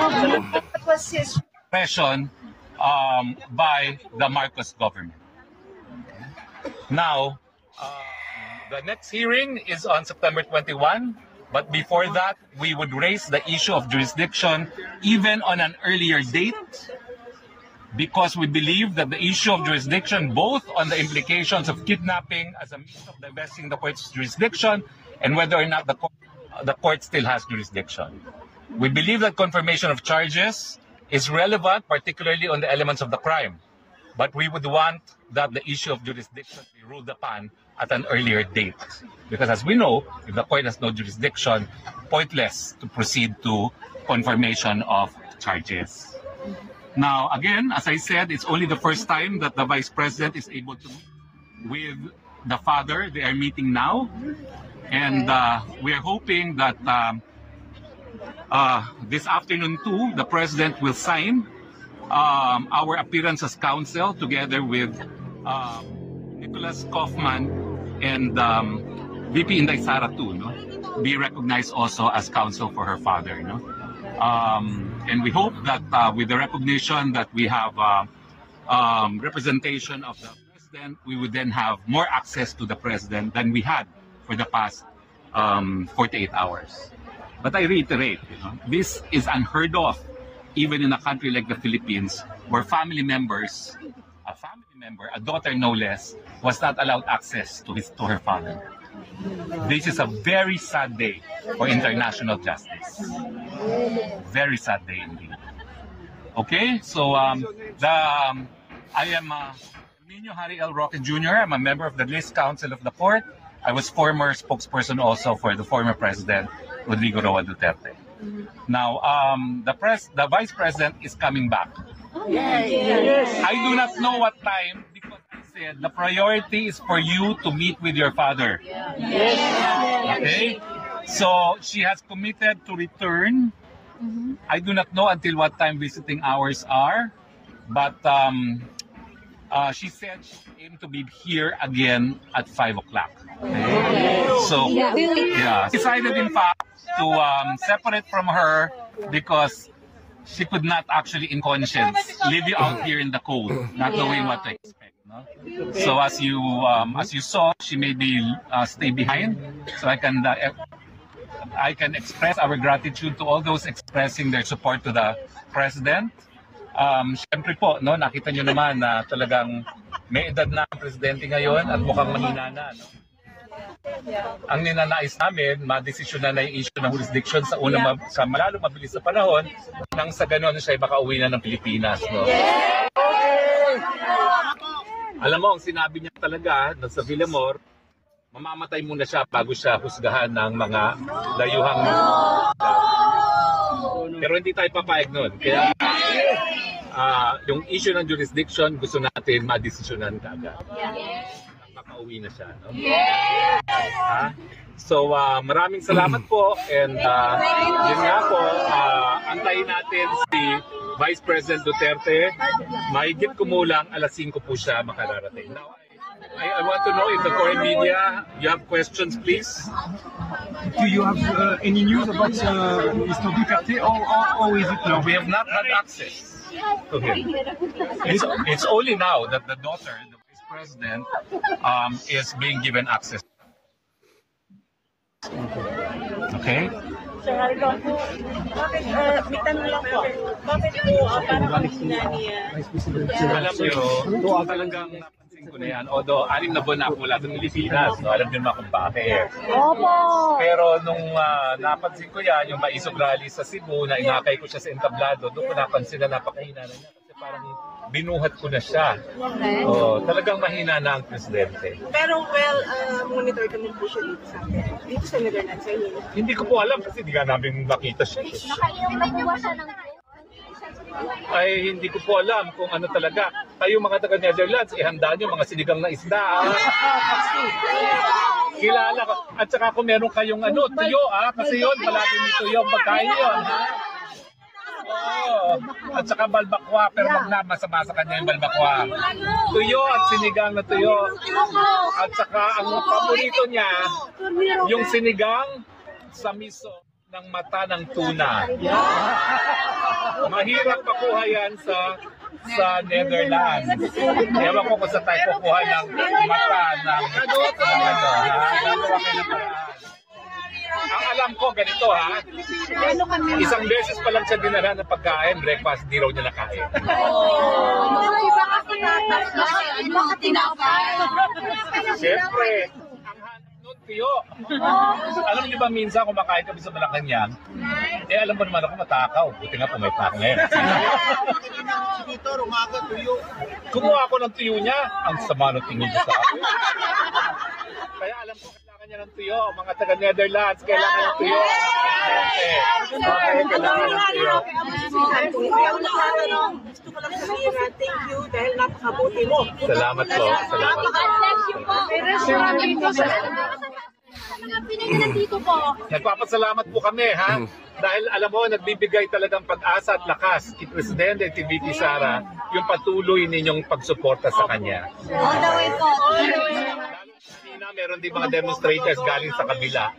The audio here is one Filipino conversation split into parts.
What was his impression by the Marcos government? Now, the next hearing is on September 21, but before that, we would raise the issue of jurisdiction even on an earlier date, because we believe that the issue of jurisdiction, both on the implications of kidnapping as a means of divesting the court's jurisdiction and whether or not the court still has jurisdiction. We believe that confirmation of charges is relevant, particularly on the elements of the crime. But we would want that the issue of jurisdiction be ruled upon at an earlier date. Because as we know, if the court has no jurisdiction, pointless to proceed to confirmation of charges. Now, again, as I said, it's only the first time that the Vice President is able to meet with the father. They are meeting now. And we are hoping that this afternoon too, the President will sign our appearance as counsel together with Nicholas Kaufman and VP Inday Sara too, no? Be recognized also as counsel for her father. No? And we hope that with the recognition that we have representation of the President, we would then have more access to the President than we had for the past 48 hours. But I reiterate, this is unheard of, even in a country like the Philippines, where family members, a daughter no less, was not allowed access to her father. This is a very sad day for international justice. Very sad day indeed. Okay, so I am Nino Harry L. Roque Jr. I'm a member of the List Council of the Court. I was former spokesperson also for the former President, Rodrigo Roa Duterte. Now, the Vice President is coming back. Yes. I do not know what time, because I said the priority is for you to meet with your father. Yes. Okay? So, she has committed to return. I do not know until what time visiting hours are, but she said she aimed to be here again at 5 o'clock. Okay? So, yeah, decided in fact to separate from her because she could not actually in conscience leave you out here in the cold, not knowing what to expect. No? So as you saw, she made me stay behind so I can express our gratitude to all those expressing their support to the President. Siyempre po, no, nakita nyo naman na talagang may edad na ang Presidente ngayon at mukhang mahina na. No? Ang ninanais namin, madesisyon na yung issue ng jurisdiction sa malalo mabilis na panahon nang sa ganon siya makauwi na ng Pilipinas. No? Alam mo, ang sinabi niya talaga sa Villamor, mamamatay muna siya bago siya husgahan ng mga dayuhang pero hindi tayo papayag nun. Kaya yung issue ng jurisdiction, gusto natin madesisyonan kaagad. Makauwi na siya. No? So maraming salamat po, and yun nga po, antayin natin si Vice President Duterte. Mahigit kumulang alas 5 po siya makararating. Now, I want to know if the foreign media, you have questions, please. Do you have any news about Mr. Duterte, or is it no? We have not had access to him. It's only now that the daughter, the Vice President, is being given access. Okay? Sir Aldo, may tanong lang po. Bakit po parang hina niya? Alam nyo, talagang napansin ko na yan. Although, 6 na buwan na ako mula sa Pilipinas. No? Alam nyo naman kung bakit. Pero nung napansin ko yan, yung maisog rally sa Cebu, na inakay ko siya sa entablado, doon ko napansin na napakahina na niya. Kasi parang binuhat ko na siya. Talagang mahina na ang Presidente. Pero monitor kami po siya dito sa atin. Dito sa Netherlands, sa inyo. Hindi ko po alam kasi hindi nga namin makita siya. Nakainom na po ba siya ng ay hindi ko po alam kung ano talaga. Kayo mga taga-Netherlands, ihanda nyo mga sinigang na isda. Kilala ko. At saka kung meron kayong tuyo, kasi yun, palagi may tuyo, pagkain yun. At saka balbakwa, pero wag na masama sa kanya yung balbakwa. Tuyo at sinigang na tuyo. At saka ang paborito niya, yung sinigang sa miso ng mata ng tuna. Mahirap makuha yan sa Netherlands. Ewan ko kung sa tayo kukuha ng mata ng ano, gagawa kayo ng paraan. Ang alam ko, ganito ha, isang beses pa lang siya dinala ng pagkain, breakfast, di raw niya nakain. Siyempre, ang hanap nun, Tiyo. Alam niyo ba minsan kumakain kami sa Malacanang, alam mo naman ako matakaw. Buti nga pumayat na ako ngayon. Dito, rumaga, tuyo. Kumuha ako ng tuyo niya, ang sama ng tingin niya sa akin. Kaya alam ko, kailangan niya ng tuyo. Mga taga-Netherlands, kailangan ng tuyo. Okay, kailangan ng tuyo. Gusto ko lang sabihin na thank you dahil napakabuti mo. Salamat po. Salamat po. Mga Pinay na nandito po. Nagpapasalamat po kami, ha? Dahil alam mo, nagbibigay talagang pag-asa at lakas kay Presidente VP Sara yung patuloy ninyong pagsuporta sa kanya. All the way po. Kanina, meron din mga demonstrators galing sa kabila.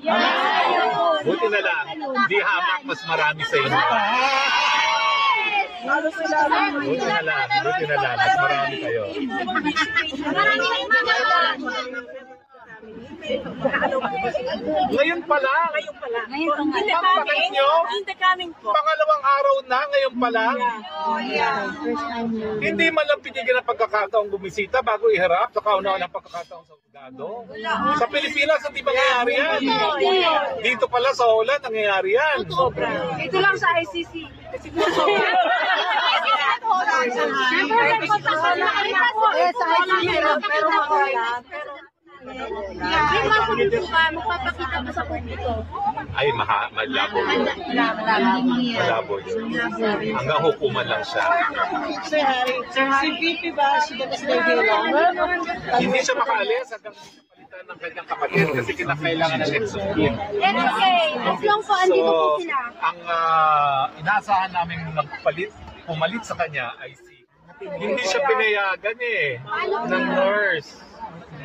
Buti na lang, di hamak, mas marami sa inyo. Buti na lang, mas marami kayo. Maraming mga Ngayon pa lang. Pagpakit nyo, pangalawang araw na, ngayon pa lang. Hindi man lang pinigyan ng pagkakataong bumisita bago iharap sa kauna-unang pagkakataong sa Husgado. Sa Pilipinas, hindi mangyayari yan. Dito pala sa Holland, nangyayari yan. Ito lang sa ICC. magpapakita mo sa publiko. Ay, malabo yun. Malabo yun. Hanggang hukuman lang siya. Si VP ba? Si Dr. lang? Hindi siya makaalis hanggang hindi siya palitan ng kanyang kapatid kasi kinakailangan ng next of kin. It's okay. As long po, andito po So, sila. ang inaasahan namin pumalit sa kanya ay hindi siya pinayagan ng nurse.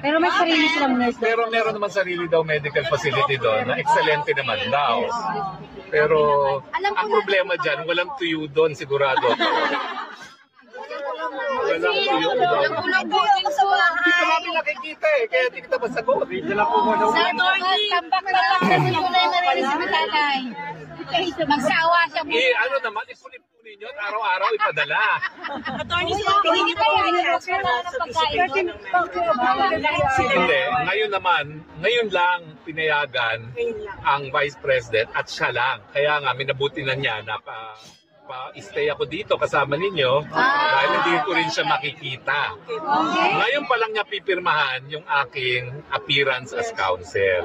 Pero may sarili silang nurse. Pero meron naman sarili daw medical facility doon na excelente naman daw. Pero ang problema dyan, walang tuyo doon sigurado. Walang tuyo doon. Hindi ko namin nakikita kaya hindi kita masagot. Tambak na lang kasi tunay na rin si Matalay. Magsawa siya mo. Ano naman, ipuli-puli nyo at araw-araw ipadala. Attorney, sila pinili ko Hindi, ngayon lang pinayagan ang Vice President at siya lang. Kaya nga, minabuti na niya na pa-stay ako dito kasama ninyo dahil hindi ko rin siya makikita. Ngayon pa lang niya pipirmahan yung aking appearance as counsel.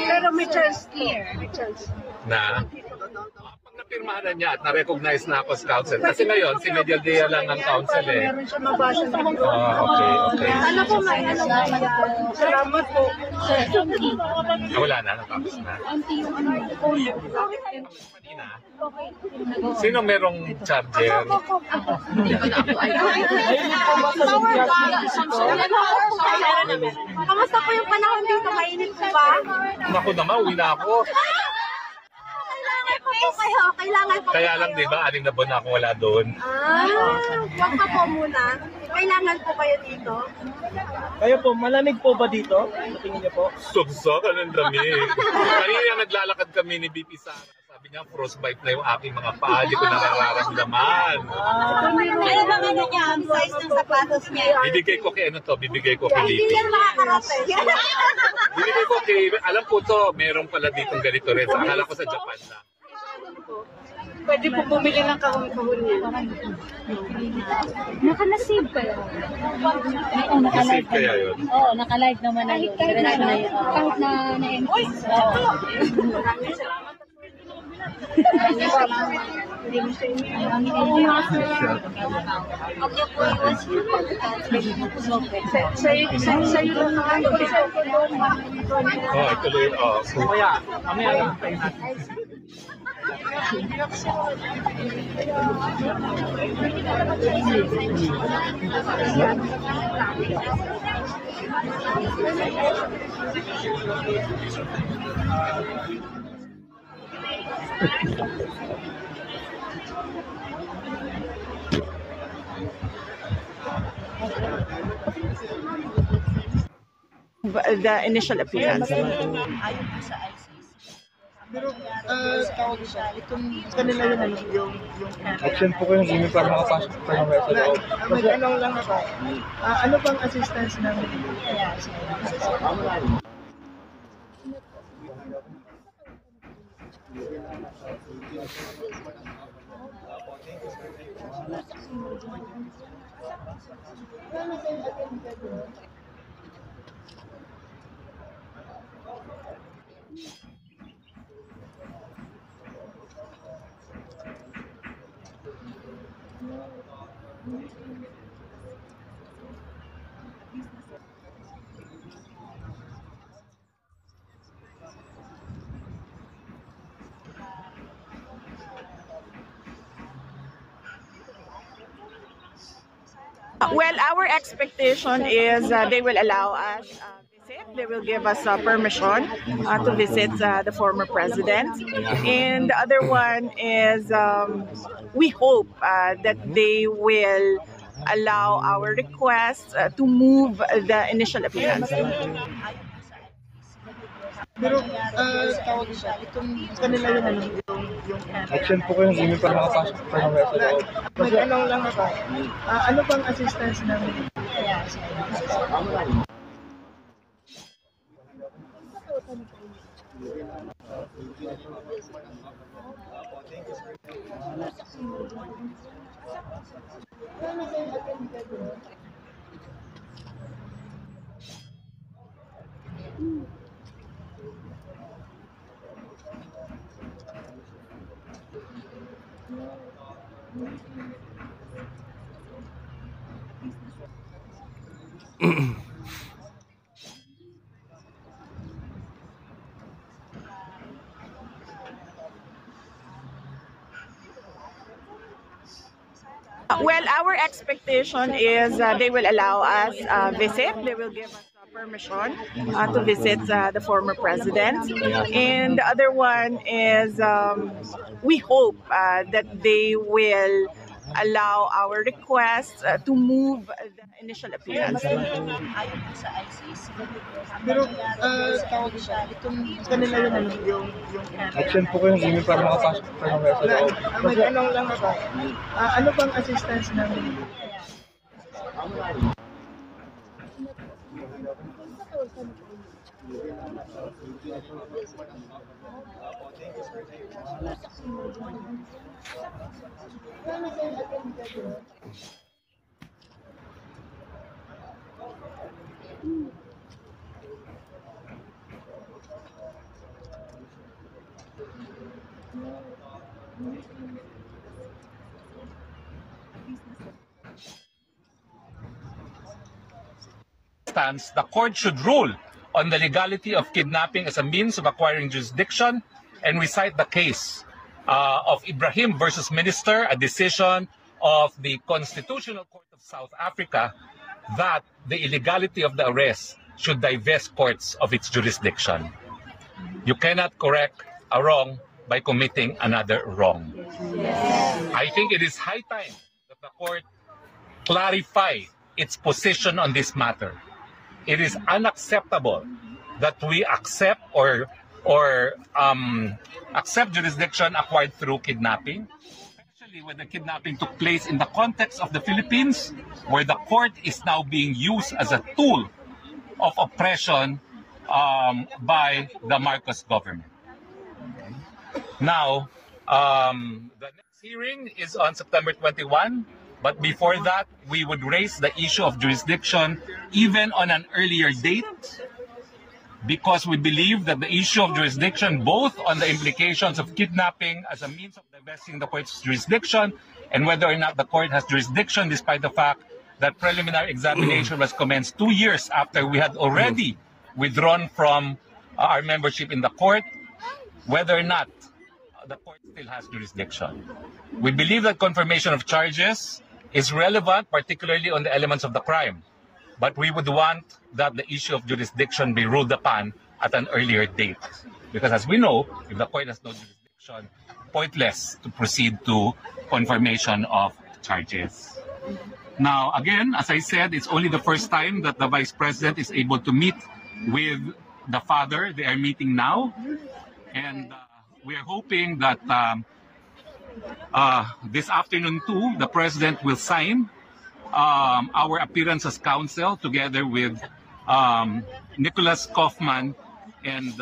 Pero may chance clear. Na pag napirmahan na niya at na-recognize na ako as counsel. Kasi ngayon, si Medial Dea lang ang counsel Meron siya mabasa na video. Okay. Ano po may Salamat po. Wala na, natapos na. Kanina, sino merong charger? Kamusta po yung panahon dito? Mainit po ba? Naku naman, uwi na ako. Kailangan po Kaya lang, di ba, 6 na buwan na ako wala doon. Wag pa po muna. Kailangan po kayo dito. Kayo po, malamig po ba dito? Sa tingin niyo po? Subsokan ang lamig. Kanina naglalakad kami ni BP Sara. Sabi niya, frostbite na yung aking mga paa. Di ko nararamdaman. Ano ba ano niya? Ang size ng sapatos niya? Bibigay ko kay bibigay ko kay Hindi BP. yan makakarating. Bibigay ko kay, alam ko to, meron pala ditong ganito rin. Akala ko sa Japan na. Pwede po bumili ng kahon-kahon niya. Naka-nasave kayo? Oo, Receive kaya yun. Oo, naka-live naman na yun. Kahit na na-empty. Sa'yo lang naman. Ituloy. Kaya, mamaya lang tayo natin. The initial appearance. Ayon po sa ICC. Pero, tawag siya, itong kanila yung Action po kayo ng email para makapasok po kayo ng sa loob. Magtanong lang ako. Ano bang assistance ng Well, our expectation is they will allow us visit. They will give us permission to visit the former president. And the other one is we hope that they will allow our request to move the initial appearance. Pero, tawag siya, itong kanila yung Action po kayo ng email para makapasok po kayo ng sa loob. Magtanong lang ako. Ano bang assistance ng Well, our expectation is they will allow us visit. They will give us permission to visit the former president. And the other one is we hope that they will allow our request to move the initial appearance. ayon po sa ICC. Pero, tawag siya, itong kanila yung Action po kayo ng email para makapasok po kayo ng sa loob. magtanong lang ako. Ano bang assistance ng The court should rule on the legality of kidnapping as a means of acquiring jurisdiction, and we cite the case of Ibrahim versus Minister, a decision of the Constitutional Court of South Africa that the illegality of the arrest should divest courts of its jurisdiction. You cannot correct a wrong by committing another wrong. I think it is high time that the court clarify its position on this matter. It is unacceptable that we accept or accept jurisdiction acquired through kidnapping, especially when the kidnapping took place in the context of the Philippines, where the court is now being used as a tool of oppression by the Marcos government. Now, the next hearing is on September 21. But before that, we would raise the issue of jurisdiction even on an earlier date, because we believe that the issue of jurisdiction, both on the implications of kidnapping as a means of divesting the court's jurisdiction, and whether or not the court has jurisdiction, despite the fact that preliminary examination was commenced 2 years after we had already withdrawn from our membership in the court, whether or not the court still has jurisdiction. We believe that confirmation of charges is relevant, particularly on the elements of the crime. But we would want that the issue of jurisdiction be ruled upon at an earlier date. Because as we know, if the court has no jurisdiction, pointless to proceed to confirmation of charges. Now, again, as I said, it's only the first time that the Vice President is able to meet with the father. They are meeting now. And we are hoping that this afternoon too, the President will sign our appearance as counsel together with Nicholas Kaufman and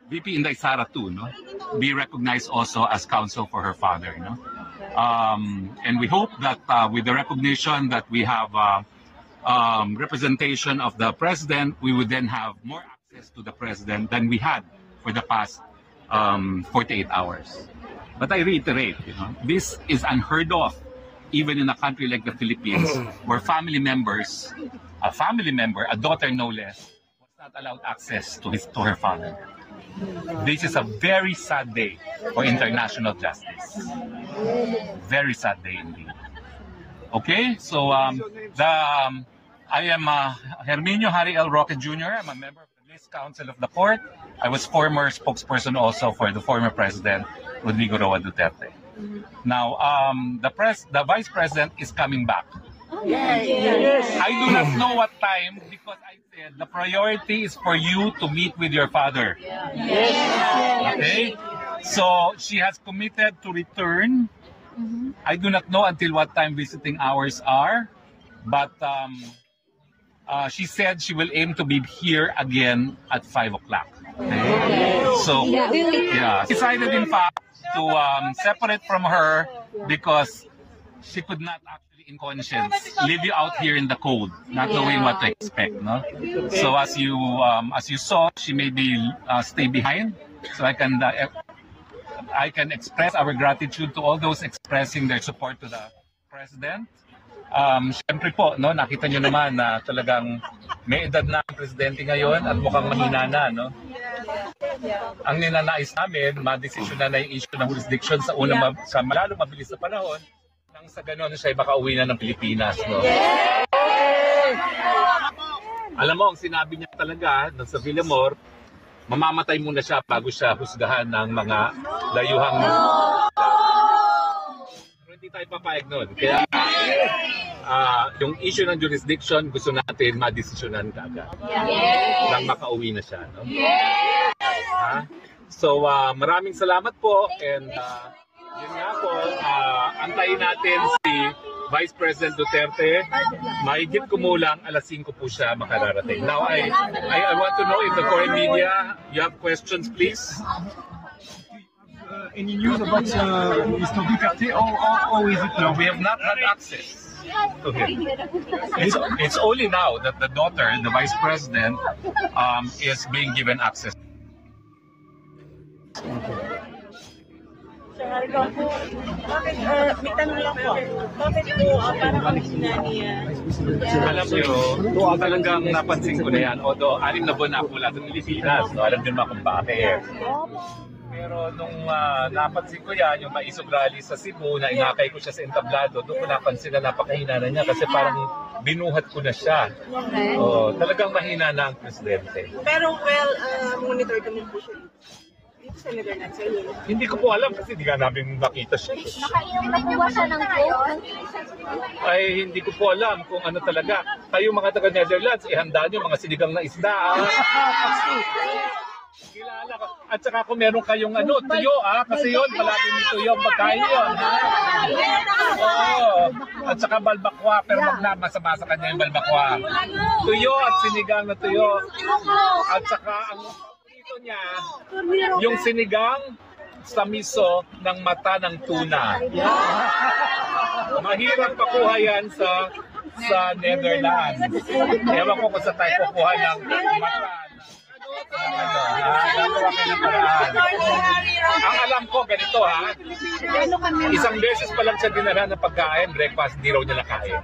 VP Inday Sara too, no? Be recognized also as counsel for her father. No? And we hope that with the recognition that we have representation of the President, we would then have more access to the President than we had for the past 48 hours. But I reiterate, this is unheard of, even in a country like the Philippines, where family members, a daughter no less, was not allowed access to her father. This is a very sad day for international justice. Very sad day indeed. Okay, so I am Herminio Harry L. Roque Jr. I'm a member of the List Council of the Court. I was former spokesperson also for the former President, Rodrigo Roa Duterte. Now, the Vice President is coming back. I do not know what time because I said the priority is for you to meet with your father. Okay? So she has committed to return. I do not know until what time visiting hours are, but she said she will aim to be here again at 5 o'clock. Okay? So, yeah, decided in fact to separate from her because she could not actually in conscience leave you out here in the cold, not knowing what to expect. No? So as you saw, she made me stay behind so I can express our gratitude to all those expressing their support to the President. Siyempre po, no, nakita nyo naman na talagang may edad na ang Presidente ngayon at mukhang mahina na. No? Ang ninanais namin, madesisyon na yung issue ng jurisdiction sa lalo mabilis na panahon, nang sa gano'n siya makauwi na ng Pilipinas. No? Alam mo, ang sinabi niya talaga sa Villamor, mamamatay muna siya bago siya husgahan ng mga dayuhang pero hindi tayo papayag nun. Kaya yung issue ng jurisdiction gusto natin madesisyonan kaagad nang makauwi na siya. No? So maraming salamat po and yun nga po, antayin natin si Vice President Duterte. Mahigit kumulang alas 5 po siya makararating. Now, I want to know if the foreign media, you have questions, please? Any news about Mr. Duterte or is it No, we have not had access to him. It's only now that the daughter, the Vice President, is being given access. May tanong lang po. Bakit po parang kami sinaniya? Alam nyo, talagang napansin ko na yan. Although, 6 na buwan na ako mula sa Pilipinas. No? Alam nyo naman kung bakit. Pero nung napansin ko yan, yung maisog rally sa Cebu, na inakay ko siya sa entablado, doon ko napansin na napakahina na niya kasi parang binuhat ko na siya. Talagang mahina na ang Presidente. Pero monitor kami po siya. Sa Netherlands, hindi ko po alam kasi hindi nga namin makita siya. Nakainom na po ba siya ng coke? Ay, hindi ko po alam kung ano talaga. Kayo mga taga-Netherlands, ihanda nyo mga sinigang na isda. Kilala ko. At saka kung meron kayong tuyo, kasi yun, palagi may tuyo ang pagkain yun. At saka balbakwa, pero masama sa kanya yung balbakwa. Tuyo at sinigang na tuyo. At saka ang niya, yung sinigang sa miso ng mata ng tuna. Mahirap pakuha yan sa Netherlands. Ewan ko kung sa tayo kukuha ng mata. Ang alam ko ganito isang beses pa lang siya dinala ng pagkain, breakfast, hindi raw niya nakain.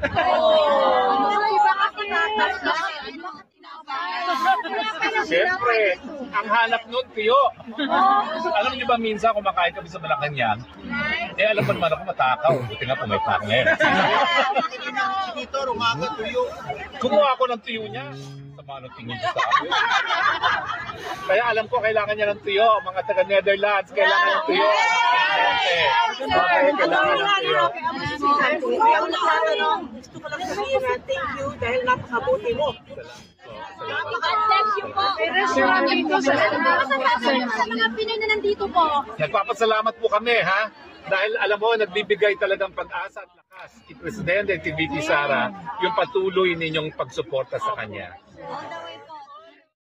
Siyempre, ang hanap nun, tuyo. Alam niyo ba minsan kumakain kami sa Malacanang, alam mo naman ako matakaw. Buti nga po may partner. Dito, rumaga, tuyo. Kumuha ako ng tuyo niya. Sama ng tingin niya sa akin. Kaya alam ko kailangan niya ng tuyo. Mga taga-Netherlands, kailangan ng tuyo. Okay, kailangan ng tuyo. Gusto ko lang sabihin na thank you dahil napakabuti mo. Thank you po. Sa mga Pinoy na nandito po. Nagpapasalamat po kami, ha? Dahil alam mo, nagbibigay talagang pag-asa at lakas si Presidente TVP Sara yung patuloy ninyong pagsuporta sa kanya. All the way